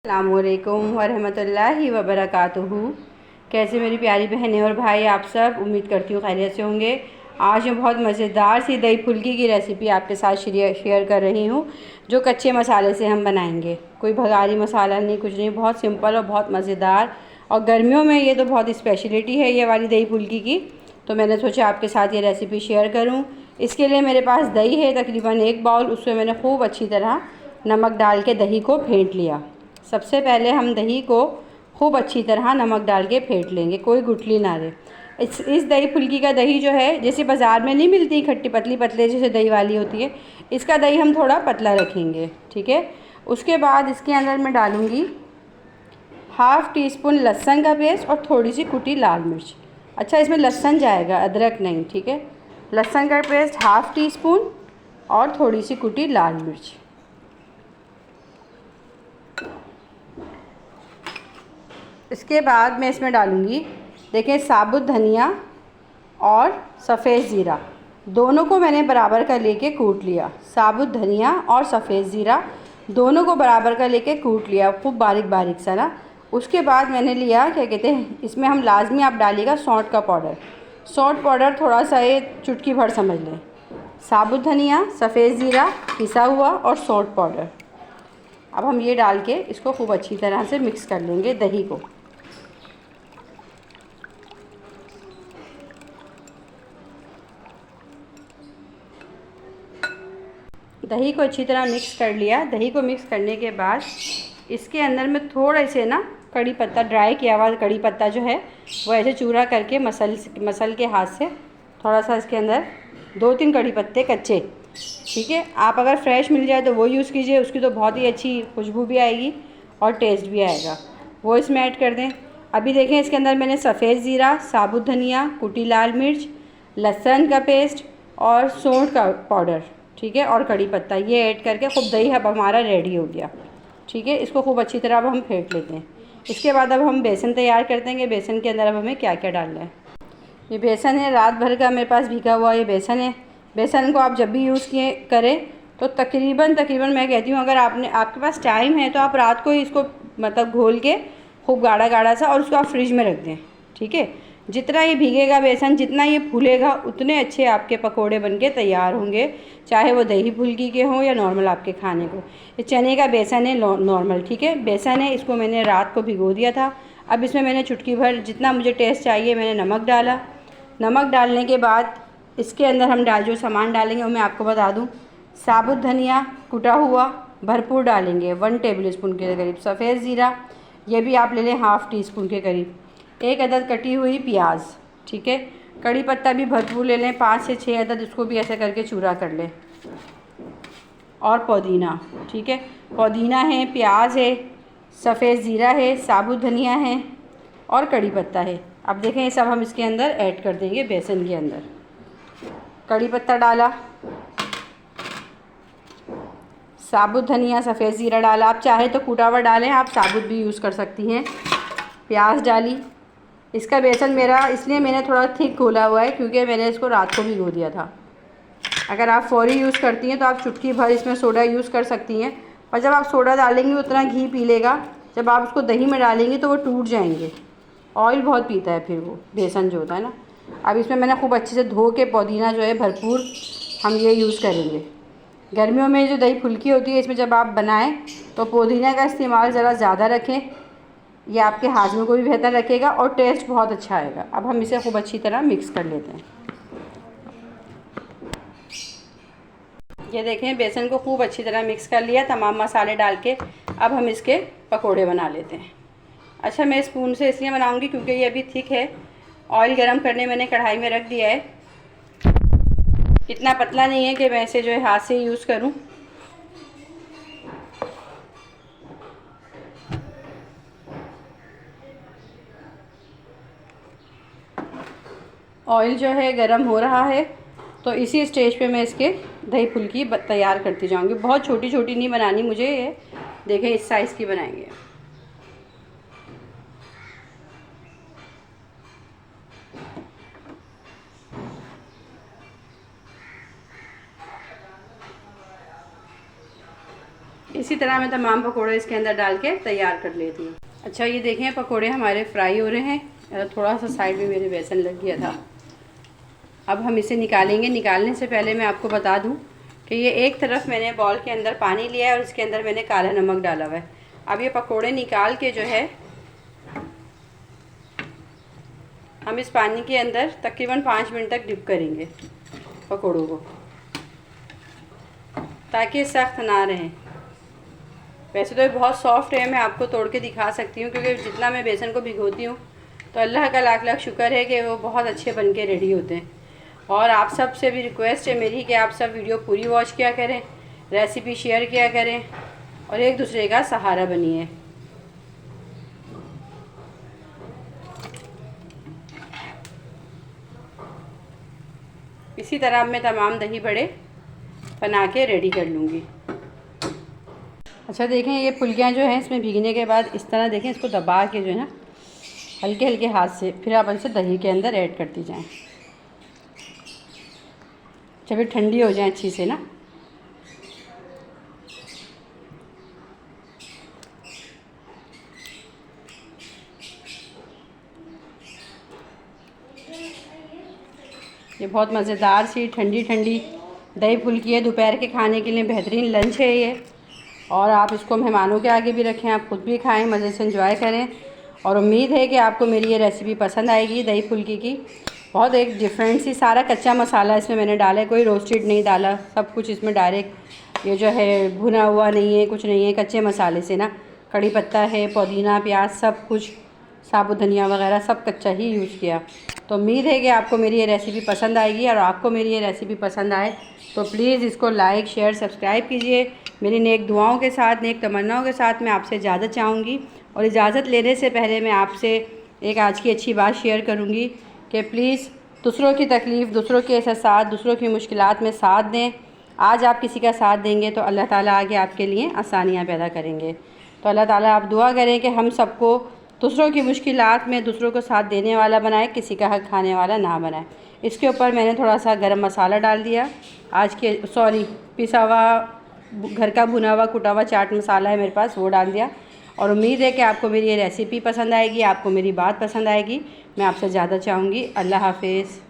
अस्सलामुअलैकुम वरहमतुल्लाहि वबरकातुहू। कैसे मेरी प्यारी बहनें और भाई आप सब, उम्मीद करती हूँ खैरियत से होंगे। आज मैं बहुत मज़ेदार सी दही फुल्की की रेसिपी आपके साथ शेयर कर रही हूँ, जो कच्चे मसाले से हम बनाएंगे। कोई भगारी मसाला नहीं, कुछ नहीं, बहुत सिंपल और बहुत मज़ेदार। और गर्मियों में ये तो बहुत स्पेशलिटी है ये वाली दही फुल्की की, तो मैंने सोचा आपके साथ ये रेसिपी शेयर करूँ। इसके लिए मेरे पास दही है तकरीबन 1 बाउल। उसमें मैंने खूब अच्छी तरह नमक डाल के दही को फेंट लिया। सबसे पहले हम दही को खूब अच्छी तरह नमक डाल के फेंट लेंगे, कोई गुठली ना रहे। इस दही फुल्की का दही जो है, जैसे बाज़ार में नहीं मिलती खट्टी पतली पतले जैसे दही वाली होती है, इसका दही हम थोड़ा पतला रखेंगे, ठीक है। उसके बाद इसके अंदर मैं डालूँगी 1/2 टीस्पून लहसुन का पेस्ट और थोड़ी सी कुटी लाल मिर्च। अच्छा, इसमें लहसुन जाएगा, अदरक नहीं, ठीक है। लहसुन का पेस्ट 1/2 टीस्पून और थोड़ी सी कुटी लाल मिर्च। इसके बाद मैं इसमें डालूँगी, देखें, साबुत धनिया और सफ़ेद ज़ीरा, दोनों को मैंने बराबर का लेके कूट लिया। साबुत धनिया और सफ़ेद ज़ीरा दोनों को बराबर का लेके कूट लिया, खूब बारीक बारीक सा ना। उसके बाद मैंने लिया, क्या कहते हैं, इसमें हम लाजमी आप डालिएगा सौंठ का पाउडर। सौंठ पाउडर थोड़ा सा, ये चुटकी भर समझ लें। साबुत धनिया, सफ़ेद ज़ीरा पिसा हुआ और सौंठ पाउडर। अब हम ये डाल के इसको खूब अच्छी तरह से मिक्स कर लेंगे दही को। दही को अच्छी तरह मिक्स कर लिया। दही को मिक्स करने के बाद इसके अंदर में थोड़े से ना कड़ी पत्ता, ड्राई किया हुआ कड़ी पत्ता जो है वो ऐसे चूरा करके मसल के हाथ से थोड़ा सा इसके अंदर 2-3 कड़ी पत्ते कच्चे, ठीक है। आप अगर फ्रेश मिल जाए तो वो यूज़ कीजिए, उसकी तो बहुत ही अच्छी खुशबू भी आएगी और टेस्ट भी आएगा। वो इसमें ऐड कर दें। अभी देखें, इसके अंदर मैंने सफ़ेद ज़ीरा, साबुत धनिया, कुटी लाल मिर्च, लहसुन का पेस्ट और सौंठ का पाउडर, ठीक है, और कड़ी पत्ता, ये ऐड करके खूब दही अब हमारा रेडी हो गया, ठीक है। इसको खूब अच्छी तरह अब हम फेंट लेते हैं। इसके बाद अब हम बेसन तैयार कर देंगे। बेसन के अंदर अब हमें क्या क्या डालना है। ये बेसन है, रात भर का मेरे पास भीगा हुआ ये बेसन है। बेसन को आप जब भी यूज़ किए करें तो तकरीबन मैं कहती हूँ, अगर आपके पास टाइम है तो आप रात को ही इसको मतलब घोल के खूब गाढ़ा गाढ़ा सा, और उसको आप फ्रिज में रख दें, ठीक है। जितना ये भीगेगा बेसन, जितना ये फूलेगा, उतने अच्छे आपके पकोड़े बनके तैयार होंगे, चाहे वो दही फुल्की के हों या नॉर्मल आपके खाने को। ये चने का बेसन है नॉर्मल, ठीक है, बेसन है। इसको मैंने रात को भिगो दिया था। अब इसमें मैंने चुटकी भर, जितना मुझे टेस्ट चाहिए, मैंने नमक डाला। नमक डालने के बाद इसके अंदर हम जो सामान डालेंगे वो मैं आपको बता दूं। साबुत धनिया कुटा हुआ भरपूर डालेंगे, 1 टेबल स्पून के करीब। सफ़ेद ज़ीरा, ये भी आप ले लें 1/2 टीस्पून के करीब। 1 अदद कटी हुई प्याज, ठीक है। कड़ी पत्ता भी भरपूर ले लें, 5 से 6 अदद, उसको भी ऐसे करके चूरा कर लें। और पुदीना, ठीक है, पुदीना है, प्याज है, सफ़ेद ज़ीरा है, साबुत धनिया है और कड़ी पत्ता है। अब देखें, ये सब हम इसके अंदर ऐड कर देंगे बेसन के अंदर। कड़ी पत्ता डाला, साबुत धनिया, सफ़ेद ज़ीरा डाला, आप चाहे तो कूटा हुआ डालें, आप साबुत भी यूज़ कर सकती हैं। प्याज डाली। इसका बेसन मेरा इसलिए मैंने थोड़ा थिक घोला हुआ है क्योंकि मैंने इसको रात को भिगो दिया था। अगर आप फौरी यूज़ करती हैं तो आप चुटकी भर इसमें सोडा यूज़ कर सकती हैं, और जब आप सोडा डालेंगी उतना घी पी लेगा। जब आप उसको दही में डालेंगी तो वो टूट जाएंगे, ऑयल बहुत पीता है फिर वो बेसन जो होता है ना। अब इसमें मैंने खूब अच्छे से धो के पुदीना जो है भरपूर हम ये यूज़ करेंगे। गर्मियों में जो दही फुल्की होती है, इसमें जब आप बनाएं तो पुदीना का इस्तेमाल ज़रा ज़्यादा रखें, ये आपके हाजमे को भी बेहतर रखेगा और टेस्ट बहुत अच्छा आएगा। अब हम इसे खूब अच्छी तरह मिक्स कर लेते हैं। ये देखें, बेसन को खूब अच्छी तरह मिक्स कर लिया तमाम मसाले डाल के। अब हम इसके पकोड़े बना लेते हैं। अच्छा, मैं स्पून से इसलिए बनाऊंगी क्योंकि ये अभी थिक है। ऑयल गरम करने मैंने कढ़ाई में रख दिया है। इतना पतला नहीं है कि मैं इसे जो है हाथ से यूज़ करूं। ऑयल जो है गरम हो रहा है, तो इसी स्टेज पे मैं इसके दही फुल्की तैयार करती जाऊंगी। बहुत छोटी छोटी नहीं बनानी मुझे, ये देखें इस साइज़ की बनाएंगे। इसी तरह मैं तमाम पकोड़े इसके अंदर डाल के तैयार कर लेती हूँ। अच्छा ये देखें पकोड़े हमारे फ्राई हो रहे हैं। थोड़ा सा साइड में मेरे बेसन लग गया था। अब हम इसे निकालेंगे। निकालने से पहले मैं आपको बता दूं कि ये एक तरफ मैंने बॉल के अंदर पानी लिया है और इसके अंदर मैंने काला नमक डाला हुआ है। अब ये पकोड़े निकाल के जो है हम इस पानी के अंदर तकरीबन 5 मिनट तक डिप करेंगे पकोड़ों को, ताकि सख्त ना रहें। वैसे तो ये बहुत सॉफ्ट है, मैं आपको तोड़ के दिखा सकती हूँ क्योंकि जितना मैं बेसन को भिगोती हूँ तो अल्लाह का लाख लाख शुक्र है कि वो बहुत अच्छे बन के रेडी होते हैं। और आप सब से भी रिक्वेस्ट है मेरी कि आप सब वीडियो पूरी वॉच किया करें, रेसिपी शेयर किया करें और एक दूसरे का सहारा बनिए। इसी तरह मैं तमाम दही बड़े बना के रेडी कर लूँगी। अच्छा देखें ये फुल्कियाँ जो हैं इसमें भीगने के बाद इस तरह देखें, इसको दबा के जो है ना हल्के हल्के हाथ से फिर आप इसे दही के अंदर ऐड करती जाएं। जब ये ठंडी हो जाए अच्छी से ना, ये बहुत मज़ेदार सी ठंडी ठंडी दही फुल्की है। दोपहर के खाने के लिए बेहतरीन लंच है ये। और आप इसको मेहमानों के आगे भी रखें, आप खुद भी खाएं, मज़े से एंजॉय करें। और उम्मीद है कि आपको मेरी ये रेसिपी पसंद आएगी दही फुल्की की। बहुत एक डिफरेंट सी, सारा कच्चा मसाला इसमें मैंने डाला है, कोई रोस्टेड नहीं डाला, सब कुछ इसमें डायरेक्ट ये जो है भुना हुआ नहीं है, कुछ नहीं है, कच्चे मसाले से ना। कड़ी पत्ता है, पुदीना, प्याज, सब कुछ, साबुत धनिया वगैरह सब कच्चा ही यूज़ किया। तो उम्मीद है कि आपको मेरी ये रेसिपी पसंद आएगी। और आपको मेरी ये रेसिपी पसंद आए तो प्लीज़ इसको लाइक शेयर सब्सक्राइब कीजिए। मेरी नेक दुआओं के साथ, नेक तमन्नाओं के साथ मैं आपसे इजाज़त चाहूँगी। और इजाज़त लेने से पहले मैं आपसे एक आज की अच्छी बात शेयर करूँगी कि प्लीज़ दूसरों की तकलीफ़, दूसरों के एहसास, दूसरों की मुश्किलात में साथ दें। आज आप किसी का साथ देंगे तो अल्लाह ताला आगे आपके लिए आसानियाँ पैदा करेंगे। तो अल्लाह ताला आप दुआ करें कि हम सबको दूसरों की मुश्किलात में दूसरों को साथ देने वाला बनाए, किसी का हक खाने वाला ना बनाए। इसके ऊपर मैंने थोड़ा सा गरम मसाला डाल दिया, पिसा हुआ घर का भुना हुआ कुटा हुआ चाट मसाला है मेरे पास, वो डाल दिया। और उम्मीद है कि आपको मेरी ये रेसिपी पसंद आएगी, आपको मेरी बात पसंद आएगी। मैं आपसे ज़्यादा चाहूँगी। अल्लाह हाफ़िज़।